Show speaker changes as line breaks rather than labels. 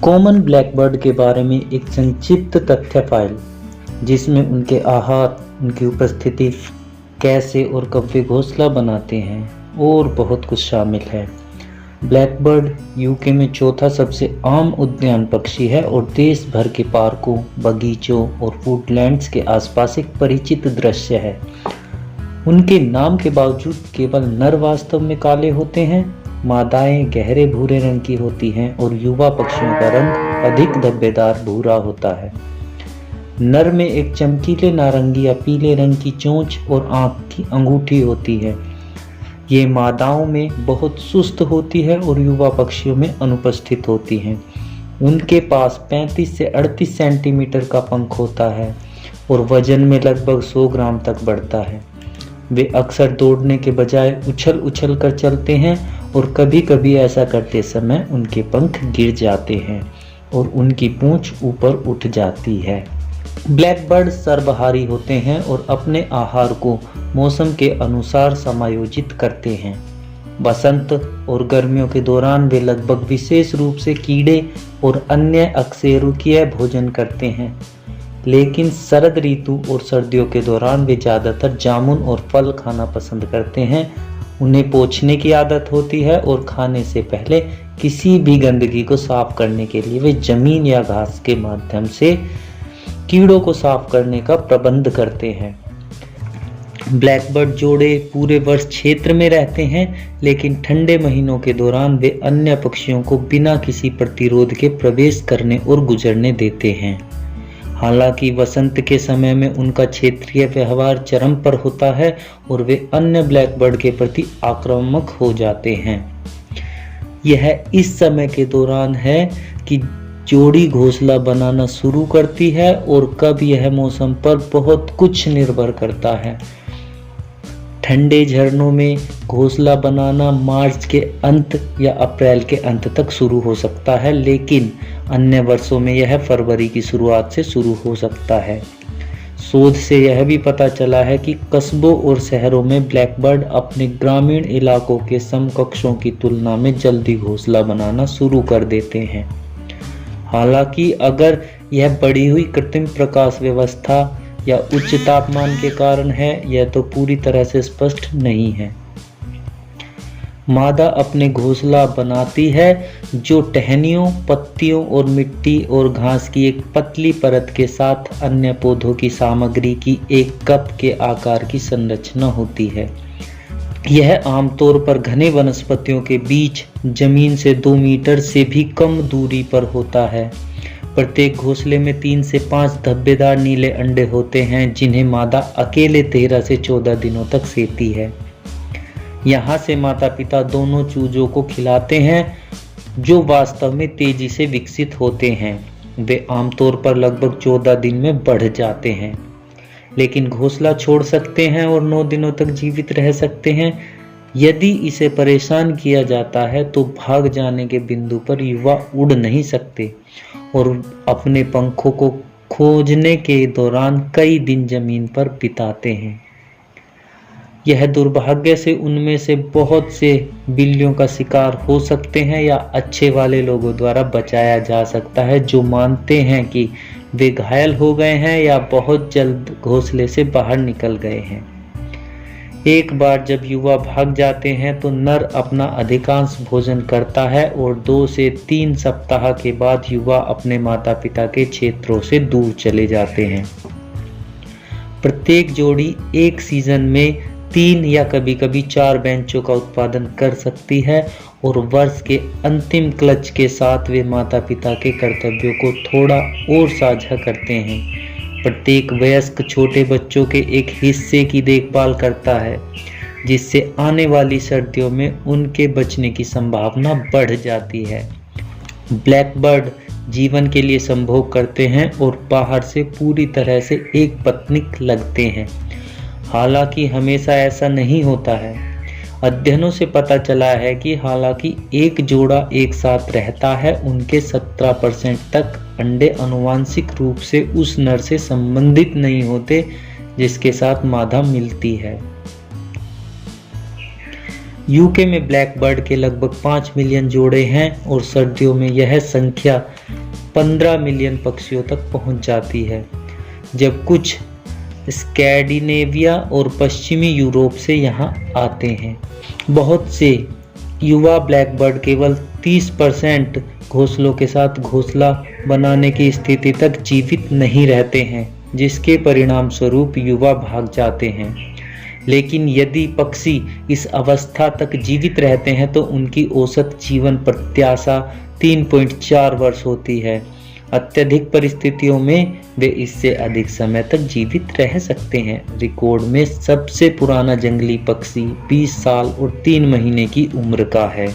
Common Blackbird के बारे में एक संक्षिप्त तथ्य फाइल जिसमें उनके आहार, उनकी उपस्थिति, कैसे और कब वे घोंसला बनाते हैं और बहुत कुछ शामिल है। ब्लैकबर्ड यूके में चौथा सबसे आम उद्यान पक्षी है और देश भर के पार्कों, बगीचों और वुडलैंड्स के आसपास एक परिचित दृश्य है। उनके नाम के बावजूद केवल नर वास्तव में काले होते हैं, मादाएं गहरे भूरे रंग की होती हैं और युवा पक्षियों का रंग अधिक धब्बेदार भूरा होता है। नर में एक चमकीले नारंगी या पीले रंग की चोंच और आंख की अंगूठी होती है। ये मादाओं में बहुत सुस्त होती है और युवा पक्षियों में अनुपस्थित होती हैं। उनके पास 35 से 38 सेंटीमीटर का पंख होता है और वजन में लगभग 100 ग्राम तक बढ़ता है। वे अक्सर दौड़ने के बजाय उछल उछल कर चलते हैं और कभी कभी ऐसा करते समय उनके पंख गिर जाते हैं और उनकी पूंछ ऊपर उठ जाती है। ब्लैकबर्ड सर्वहारी होते हैं और अपने आहार को मौसम के अनुसार समायोजित करते हैं। बसंत और गर्मियों के दौरान वे लगभग विशेष रूप से कीड़े और अन्य अकशेरुकीय भोजन करते हैं, लेकिन शरद ऋतु और सर्दियों के दौरान वे ज़्यादातर जामुन और फल खाना पसंद करते हैं। उन्हें पोंछने की आदत होती है और खाने से पहले किसी भी गंदगी को साफ करने के लिए वे जमीन या घास के माध्यम से कीड़ों को साफ करने का प्रबंध करते हैं। ब्लैकबर्ड जोड़े पूरे वर्ष क्षेत्र में रहते हैं, लेकिन ठंडे महीनों के दौरान वे अन्य पक्षियों को बिना किसी प्रतिरोध के प्रवेश करने और गुजरने देते हैं। हालांकि वसंत के समय में उनका क्षेत्रीय व्यवहार चरम पर होता है और वे अन्य ब्लैकबर्ड के प्रति आक्रामक हो जाते हैं। यह इस समय के दौरान है कि जोड़ी घोंसला बनाना शुरू करती है और कब यह मौसम पर बहुत कुछ निर्भर करता है। ठंडे झरनों में घोंसला बनाना मार्च के अंत या अप्रैल के अंत तक शुरू हो सकता है, लेकिन अन्य वर्षों में यह फरवरी की शुरुआत से शुरू हो सकता है। शोध से यह भी पता चला है कि कस्बों और शहरों में ब्लैकबर्ड अपने ग्रामीण इलाकों के समकक्षों की तुलना में जल्दी घोंसला बनाना शुरू कर देते हैं। हालांकि अगर यह बढ़ी हुई कृत्रिम प्रकाश व्यवस्था या उच्च तापमान के कारण है, यह तो पूरी तरह से स्पष्ट नहीं है। मादा अपने घोंसला बनाती है जो टहनियों, पत्तियों और मिट्टी और घास की एक पतली परत के साथ अन्य पौधों की सामग्री की एक कप के आकार की संरचना होती है। यह आमतौर पर घने वनस्पतियों के बीच जमीन से 2 मीटर से भी कम दूरी पर होता है। प्रत्येक घोंसले में 3 से 5 धब्बेदार नीले अंडे होते हैं, जिन्हें मादा अकेले 13 से 14 दिनों तक सेती है। यहाँ से माता पिता दोनों चूजों को खिलाते हैं, जो वास्तव में तेजी से विकसित होते हैं। वे आमतौर पर लगभग 14 दिन में बढ़ जाते हैं, लेकिन घोंसला छोड़ सकते हैं और 9 दिनों तक जीवित रह सकते हैं। यदि इसे परेशान किया जाता है तो भाग जाने के बिंदु पर युवा उड़ नहीं सकते और अपने पंखों को खोजने के दौरान कई दिन जमीन पर बिताते हैं। यह दुर्भाग्य से उनमें से बहुत से बिल्लियों का शिकार हो सकते हैं या अच्छे वाले लोगों द्वारा बचाया जा सकता है, जो मानते हैं कि वे घायल हो गए हैं या बहुत जल्द घोंसले से बाहर निकल गए हैं। एक बार जब युवा भाग जाते हैं तो नर अपना अधिकांश भोजन करता है और 2 से 3 सप्ताह के बाद युवा अपने माता पिता के क्षेत्रों से दूर चले जाते हैं। प्रत्येक जोड़ी एक सीजन में 3 या कभी-कभी 4 बेंचों का उत्पादन कर सकती है और वर्ष के अंतिम क्लच के साथ वे माता पिता के कर्तव्यों को थोड़ा और साझा करते हैं। प्रत्येक वयस्क छोटे बच्चों के एक हिस्से की देखभाल करता है, जिससे आने वाली सर्दियों में उनके बचने की संभावना बढ़ जाती है। ब्लैकबर्ड जीवन के लिए संभोग करते हैं और बाहर से पूरी तरह से एक पत्नीक लगते हैं। हालांकि हमेशा ऐसा नहीं होता है। अध्ययनों से पता चला है कि हालांकि एक जोड़ा एक साथ रहता है, उनके 17% तक अंडे आनुवांशिक रूप से उस नर से संबंधित नहीं होते जिसके साथ मादा मिलती है। यूके में ब्लैकबर्ड के लगभग 5 मिलियन जोड़े हैं और सर्दियों में यह संख्या 15 मिलियन पक्षियों तक पहुंच जाती है, जब कुछ स्कैंडिनेविया और पश्चिमी यूरोप से यहाँ आते हैं। बहुत से युवा ब्लैकबर्ड केवल 30% घोंसलों के साथ घोंसला बनाने की स्थिति तक जीवित नहीं रहते हैं, जिसके परिणाम स्वरूप युवा भाग जाते हैं। लेकिन यदि पक्षी इस अवस्था तक जीवित रहते हैं तो उनकी औसत जीवन प्रत्याशा 3.4 वर्ष होती है। अत्यधिक परिस्थितियों में वे इससे अधिक समय तक जीवित रह सकते हैं। रिकॉर्ड में सबसे पुराना जंगली पक्षी 20 साल और 3 महीने की उम्र का है।